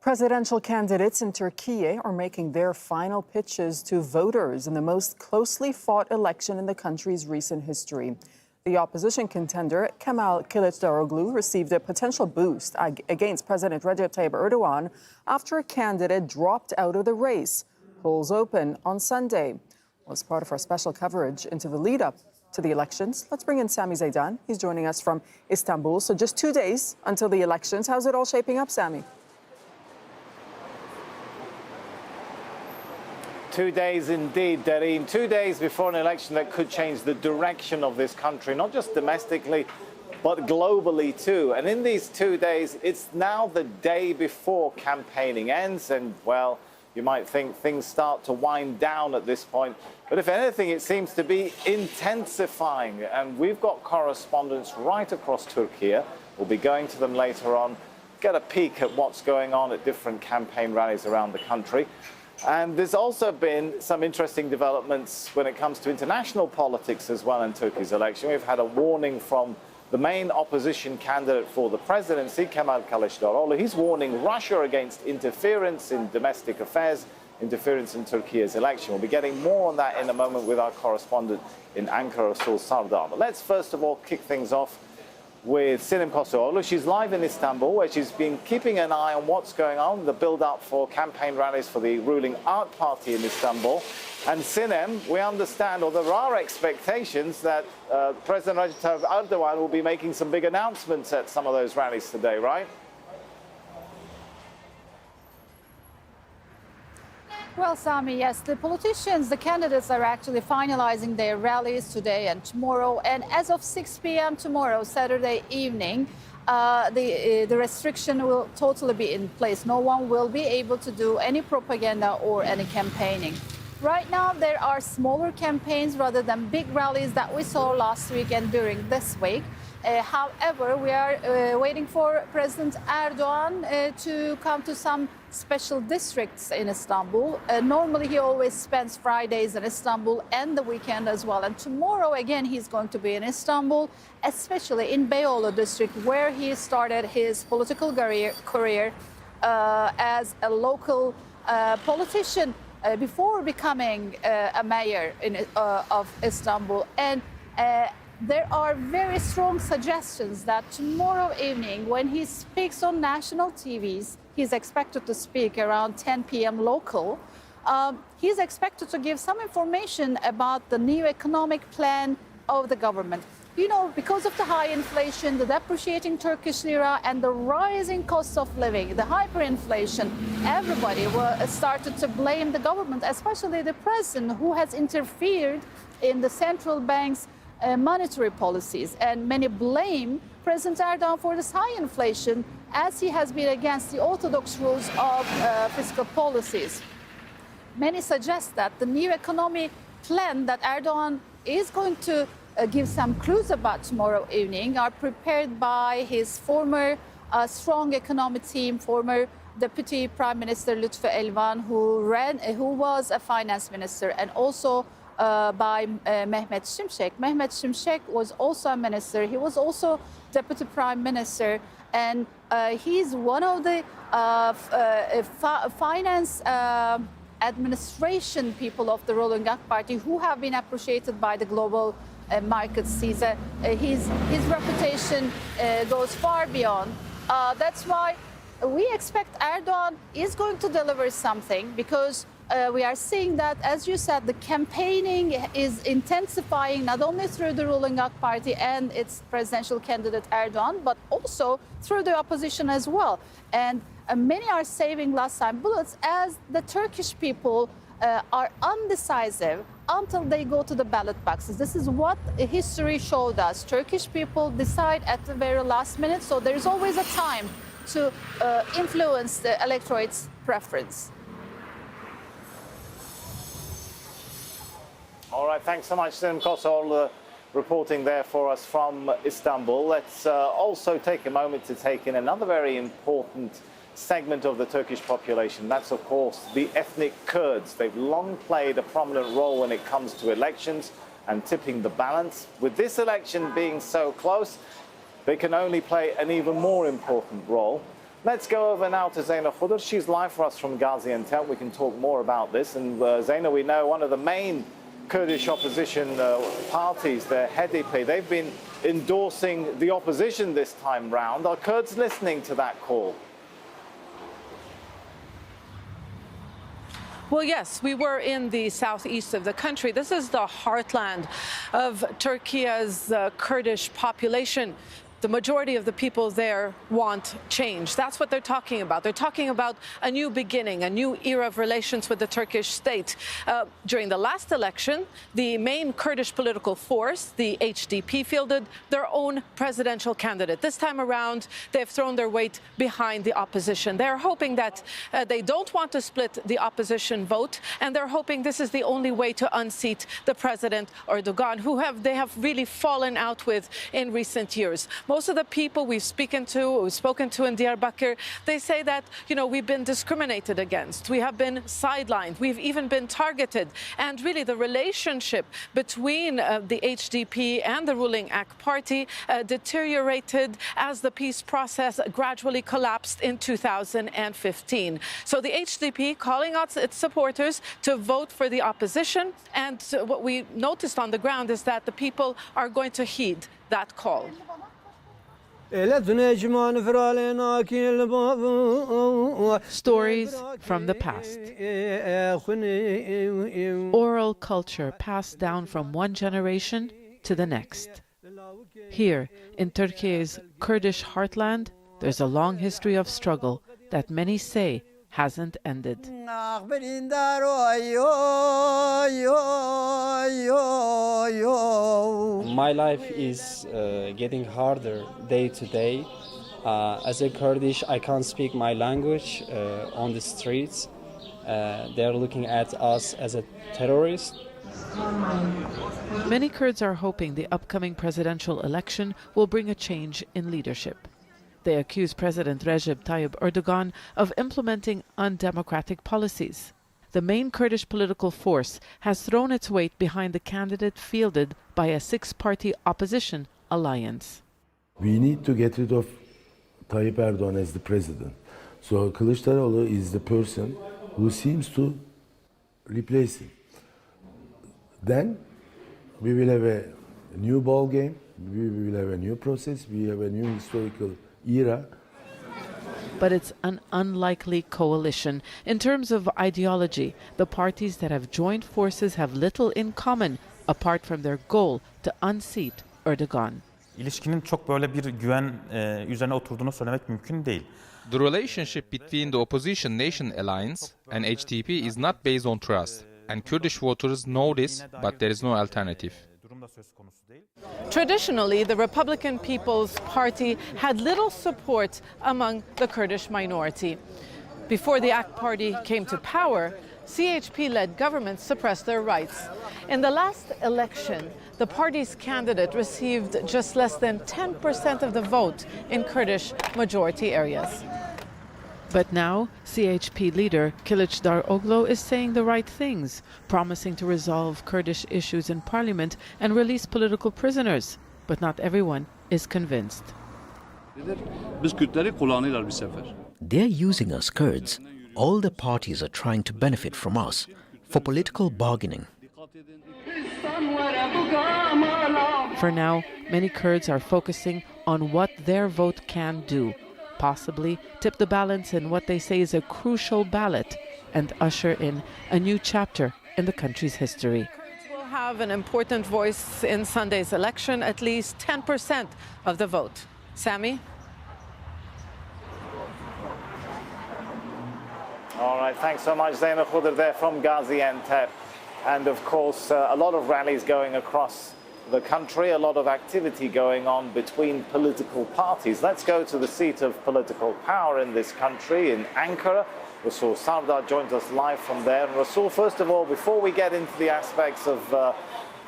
Presidential candidates in Turkey are making their final pitches to voters in the most closely fought election in the country's recent history. The opposition contender, Kemal Kilicdaroglu, received a potential boost against President Recep Tayyip Erdogan after a candidate dropped out of the race. Polls open on Sunday. As part of our special coverage into the lead-up to the elections, let's bring in Sami Zeydan. He's joining us from Istanbul. So just 2 days until the elections. How's it all shaping up, Sami? 2 days indeed, Darine. 2 days before an election that could change the direction of this country, not just domestically, but globally too. And in these 2 days, it's now the day before campaigning ends. And, well, you might think things start to wind down at this point. But if anything, it seems to be intensifying. And we've got correspondents right across Turkey. We'll be going to them later on, get a peek at what's going on at different campaign rallies around the country. And there's also been some interesting developments when it comes to international politics as well in Turkey's election. We've had a warning from the main opposition candidate for the presidency, Kemal Kilicdaroglu. He's warning Russia against interference in domestic affairs, interference in Turkey's election. We'll be getting more on that in a moment with our correspondent in Ankara, Rasul Sardar. But let's first of all kick things off with Sinem Kosoğlu. She's live in Istanbul, where she's been keeping an eye on what's going on, the build-up for campaign rallies for the ruling AK Party in Istanbul. And Sinem, we understand, or there are expectations that President Recep Tayyip Erdogan will be making some big announcements at some of those rallies today, right? Well, Sami, yes, the politicians, the candidates are actually finalizing their rallies today and tomorrow. And as of 6 p.m. tomorrow, Saturday evening, the restriction will totally be in place. No one will be able to do any propaganda or any campaigning. Right now, there are smaller campaigns rather than big rallies that we saw last week and during this week. However, we are waiting for President Erdogan to come to some special districts in Istanbul. Normally, he always spends Fridays in Istanbul and the weekend as well. And tomorrow, again, he's going to be in Istanbul, especially in Beyoğlu district, where he started his political career as a local politician before becoming a mayor of Istanbul. And there are very strong suggestions that tomorrow evening, when he speaks on national TVs, he's expected to speak around 10 p.m. local. He's expected to give some information about the new economic plan of the government. You know, because of the high inflation, the depreciating Turkish lira, and the rising cost of living, the hyperinflation, everybody started to blame the government, especially the president, who has interfered in the central bank's monetary policies. And many blame President Erdogan for this high inflation, as he has been against the orthodox rules of fiscal policies. Many suggest that the new economic plan that Erdogan is going to give some clues about tomorrow evening are prepared by his former strong economic team, former Deputy Prime Minister Lütfü Elvan, who was a finance minister, and also by Mehmet Şimşek. Mehmet Şimşek was also a minister. He was also Deputy Prime Minister, and he's one of the finance administration people of the ruling AK Party who have been appreciated by the global markets. His reputation goes far beyond. That's why we expect Erdogan is going to deliver something, because we are seeing that, as you said, the campaigning is intensifying, not only through the ruling AK Party and its presidential candidate Erdogan, but also through the opposition as well. And many are saving last-time bullets, as the Turkish people are undecisive until they go to the ballot boxes. This is what history showed us. Turkish people decide at the very last minute, so there's always a time to influence the electorate's preference. All right, thanks so much, Sinem Kosoğlu, reporting there for us from Istanbul. Let's also take a moment to take in another very important segment of the Turkish population. That's, of course, the ethnic Kurds. They've long played a prominent role when it comes to elections and tipping the balance. With this election being so close, they can only play an even more important role. Let's go over now to Zeyna Khudr. She's live for us from Gaziantep. We can talk more about this. And Zeyna, we know one of the main Kurdish opposition parties, the HDP, they've been endorsing the opposition this time round. Are Kurds listening to that call? Well, yes, we were in the southeast of the country. This is the heartland of Turkey's Kurdish population. The majority of the people there want change. That's what they're talking about. They're talking about a new beginning, a new era of relations with the Turkish state. During the last election, the main Kurdish political force, the HDP, fielded their own presidential candidate. This time around, they've thrown their weight behind the opposition. They're hoping that they don't want to split the opposition vote, and they're hoping this is the only way to unseat the President Erdogan, who they have really fallen out with in recent years. Most of the people we've spoken to in Diyarbakir, they say that, we've been discriminated against. We have been sidelined. We've even been targeted. And really, the relationship between the HDP and the ruling AK party deteriorated as the peace process gradually collapsed in 2015. So the HDP calling out its supporters to vote for the opposition. And what we noticed on the ground is that the people are going to heed that call. Stories from the past. Oral culture passed down from one generation to the next. Here, in Turkey's Kurdish heartland, there's a long history of struggle that many say hasn't ended. My life is getting harder day to day. As a Kurdish, I can't speak my language on the streets. They're looking at us as a terrorist. Many Kurds are hoping the upcoming presidential election will bring a change in leadership. They accuse President Recep Tayyip Erdogan of implementing undemocratic policies. The main Kurdish political force has thrown its weight behind the candidate fielded by a six-party opposition alliance. We need to get rid of Tayyip Erdogan as the president. So Kilicdaroglu is the person who seems to replace him. Then we will have a new ball game, we will have a new process, we have a new historical era. But it's an unlikely coalition. In terms of ideology, the parties that have joined forces have little in common, apart from their goal to unseat Erdogan. İlişkinin çok böyle bir güven üzerine oturduğunu söylemek mümkün değil. The relationship between the opposition nation alliance and HDP is not based on trust. And Kurdish voters know this, but there is no alternative. Traditionally, the Republican People's Party had little support among the Kurdish minority. Before the AK party came to power, CHP-led governments suppressed their rights. In the last election, the party's candidate received just less than 10% of the vote in Kurdish majority areas. But now, CHP leader Kilicdaroglu is saying the right things, promising to resolve Kurdish issues in parliament and release political prisoners. But not everyone is convinced. They're using us Kurds. All the parties are trying to benefit from us for political bargaining. For now, many Kurds are focusing on what their vote can do. Possibly tip the balance in what they say is a crucial ballot and usher in a new chapter in the country's history. Kurds will have an important voice in Sunday's election, at least 10% of the vote. Sami? All right, thanks so much, Zeyna Khudr there from Gaziantep. And of course, a lot of rallies going across the country, a lot of activity going on between political parties. Let's go to the seat of political power in this country, in Ankara. Rasul Sardar joins us live from there. And Rasul, first of all, before we get into the aspects of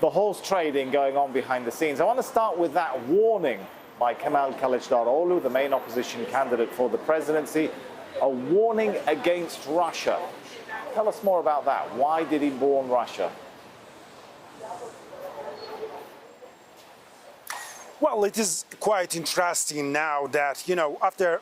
the horse trading going on behind the scenes, I want to start with that warning by Kemal Kilicdaroglu, the main opposition candidate for the presidency, a warning against Russia. Tell us more about that. Why did he warn Russia? Well, it is quite interesting now that, after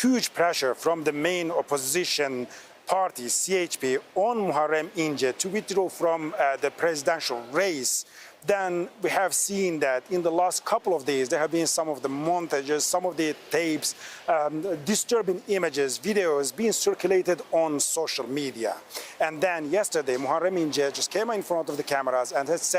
huge pressure from the main opposition party, CHP, on Muharrem İnce to withdraw from the presidential race, then we have seen that in the last couple of days, there have been some of the montages, some of the tapes, disturbing images, videos being circulated on social media. And then yesterday, Muharrem İnce just came in front of the cameras and has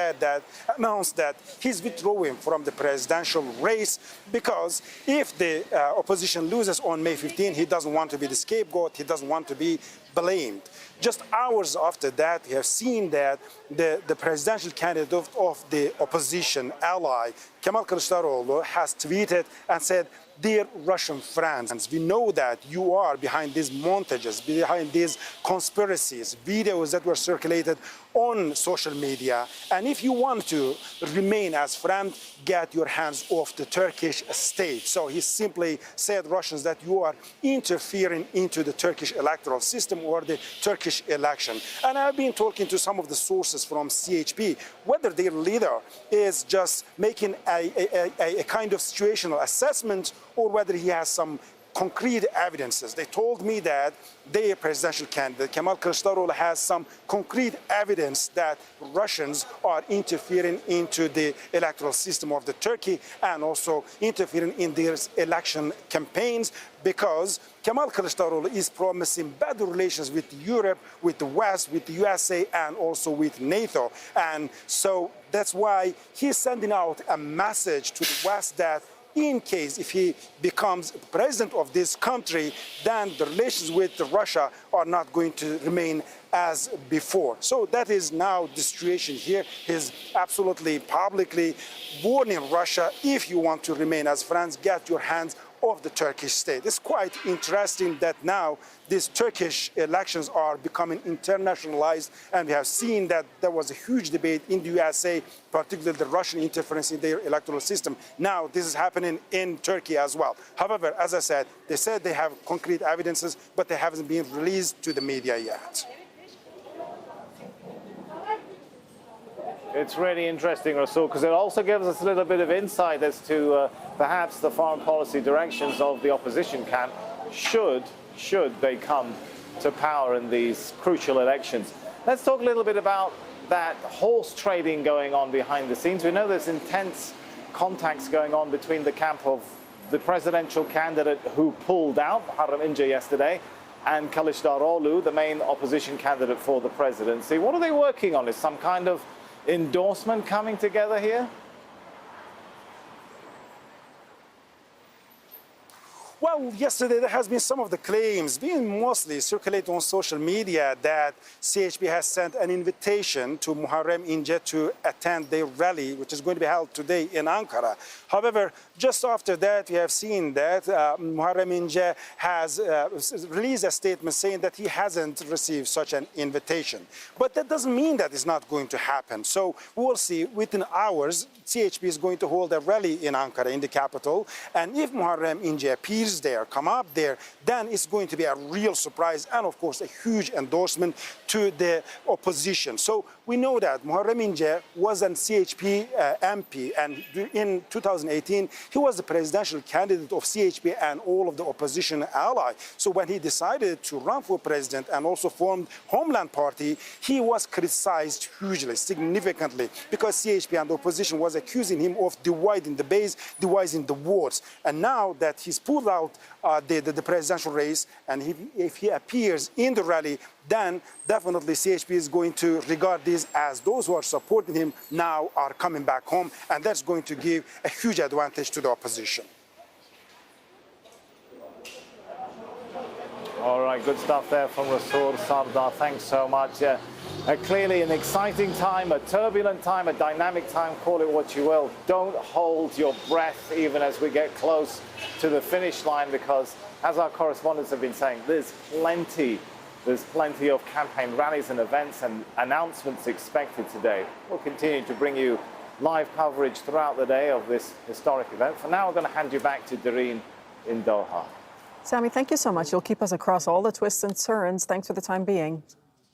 announced that he's withdrawing from the presidential race because if the opposition loses on May 15, he doesn't want to be the scapegoat, he doesn't want to be blamed. Just hours after that, we have seen that the presidential candidate of the opposition ally, Kemal Kilicdaroglu, has tweeted and said, "Dear Russian friends, we know that you are behind these montages, behind these conspiracies, videos that were circulated on social media. And if you want to remain as friends, get your hands off the Turkish state." So he simply said, Russians, that you are interfering into the Turkish electoral system or the Turkish election. And I've been talking to some of the sources from CHP, whether their leader is just making a kind of situational assessment or whether he has some concrete evidences. They told me that their presidential candidate, Kemal Kilicdaroglu, has some concrete evidence that Russians are interfering into the electoral system of the Turkey and also interfering in their election campaigns, because Kemal Kilicdaroglu is promising better relations with Europe, with the West, with the USA, and also with NATO. And so that's why he's sending out a message to the West that in case if he becomes president of this country, then the relations with Russia are not going to remain as before. So that is now the situation here. He's absolutely publicly warning Russia, if you want to remain as friends, get your hands of the Turkish state. It's quite interesting that now these Turkish elections are becoming internationalized, and we have seen that there was a huge debate in the USA, particularly the Russian interference in their electoral system. Now this is happening in Turkey as well. However, as I said they have concrete evidences, but they haven't been released to the media yet. It's really interesting, Rasul, because it also gives us a little bit of insight as to perhaps the foreign policy directions of the opposition camp should they come to power in these crucial elections. Let's talk a little bit about that horse trading going on behind the scenes. We know there's intense contacts going on between the camp of the presidential candidate who pulled out, Muharrem İnce, yesterday, and Kilicdaroglu, the main opposition candidate for the presidency. What are they working on? Is some kind of endorsement coming together here? Well, yesterday there has been some of the claims being mostly circulated on social media that CHP has sent an invitation to Muharrem İnce to attend their rally, which is going to be held today in Ankara. However, just after that, we have seen that Muharrem İnce has released a statement saying that he hasn't received such an invitation. But that doesn't mean that it's not going to happen. So we will see within hours, CHP is going to hold a rally in Ankara, in the capital. And if Muharrem İnce appears there, come up there, then it's going to be a real surprise and, of course, a huge endorsement to the opposition. So we know that Muharrem İnce was a CHP MP, and in 2018, he was the presidential candidate of CHP and all of the opposition allies. So when he decided to run for president and also formed Homeland Party, he was criticized hugely, significantly, because CHP and the opposition was accusing him of dividing the base, dividing the votes. And now that he's pulled out the presidential race, and if he appears in the rally, then definitely CHP is going to regard this as those who are supporting him now are coming back home, and that's going to give a huge advantage to the opposition. All right, good stuff there from Rasul Sardar. Thanks so much. Clearly an exciting time, a turbulent time, a dynamic time, call it what you will. Don't hold your breath even as we get close to the finish line, because as our correspondents have been saying, there's plenty of campaign rallies and events and announcements expected today. We'll continue to bring you live coverage throughout the day of this historic event. For now, we're going to hand you back to Doreen in Doha. Sami, thank you so much. You'll keep us across all the twists and turns. Thanks for the time being.